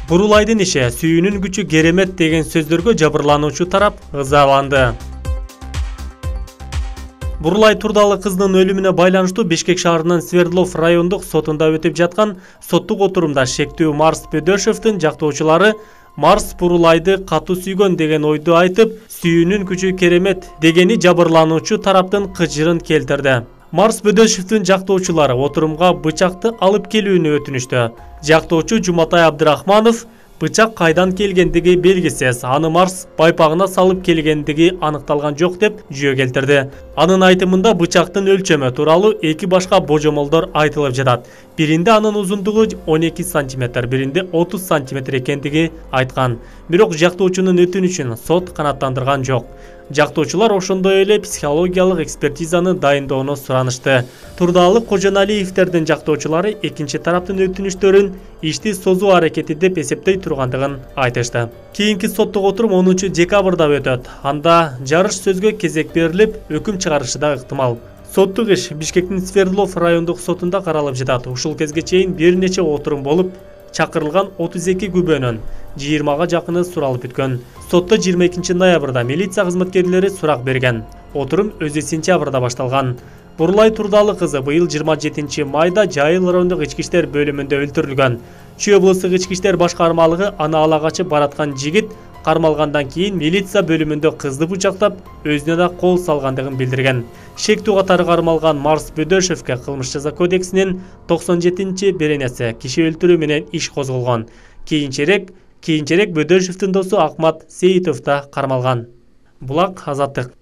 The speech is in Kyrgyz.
Бурулайдын Иши, Сүйүүнүн Күчү Керемет деген сөздөргө жабырлануучу тарап ызаланды. Бурулай турдалы кыздын өлүмүнө байланыштуу Бишкек шаарынын Свердлов райондук сотунда өтүп жаткан соттук отурумда шектүү Марс Бөдөшевдин жактоочулары Марс Бурулайды катуу сүйгөн деген ойду айтып, Сүйүүнүн Күчү Керемет дегени жабырлануучу тараптын кыжырын келтирди. Марс Бөдөшевдин жактоочулары отурумга бычакты алып келүүнү өтүнүштү. Жактоочу Жуматай Абдырахманов бычак кайдан келгендиги белгисиз, аны Марс байпагына салып келгендиги аныкталган жок деп жүйө келтирди. Анын айтымында бычактын өлчөмү тууралуу эки башка божомолдор айтылып жатат. Биринде анын узундугу 12 см, биринде 30 см экендиги айткан. Бирок жактоочунун өтүнүчүн сот канааттандырган жок. Жактоочулар ошондой эле психологиялык экспертизаны дайындоону суранышты. Турдалы Кожоналиевдердин жактоочулары экинчи тараптын өтүнүштөрүн ишти созуу аракети деп эсептей тургандыгын айтышты. Кийинки соттук отурум 10 декабрда өтөт. Анда жарыш сөзгө кезек берилип, өкүм чыгарышы да ыктымал. Соттук иш Бишкектин Свердлов райондук сотунда каралып жатат. Ушул кезге чейин бир нече отурум болуп, чакырылган 32 күбөнүн 20га жакыны суралып бүткөн. Сотто 22 ноябрда милиция кызматкерлери сурак берген. Отурум өзү сентябрда башталган. Бурулай турдалы кызы быйыл 27 майда Жайыл райондук ички иштер бөлүмүндө өлтүрүлгөн. Чүй облустук ички иштер башкармалыгы аны ала качып бараткан жигит кармалгандан кийин милиция бөлүмүндө кызды бучактап, өзүнө да кол салгандыгын билдирген. Шектүү катары кармалган Марс Бөдөшевке кылмыш жаза кодексинин 97-беренеси киши өлтүрүү менен иш козголгон. Кийинчерээк Бөдөшевдин досу Акмат Сейитов да кармалган. Булак Азаттык.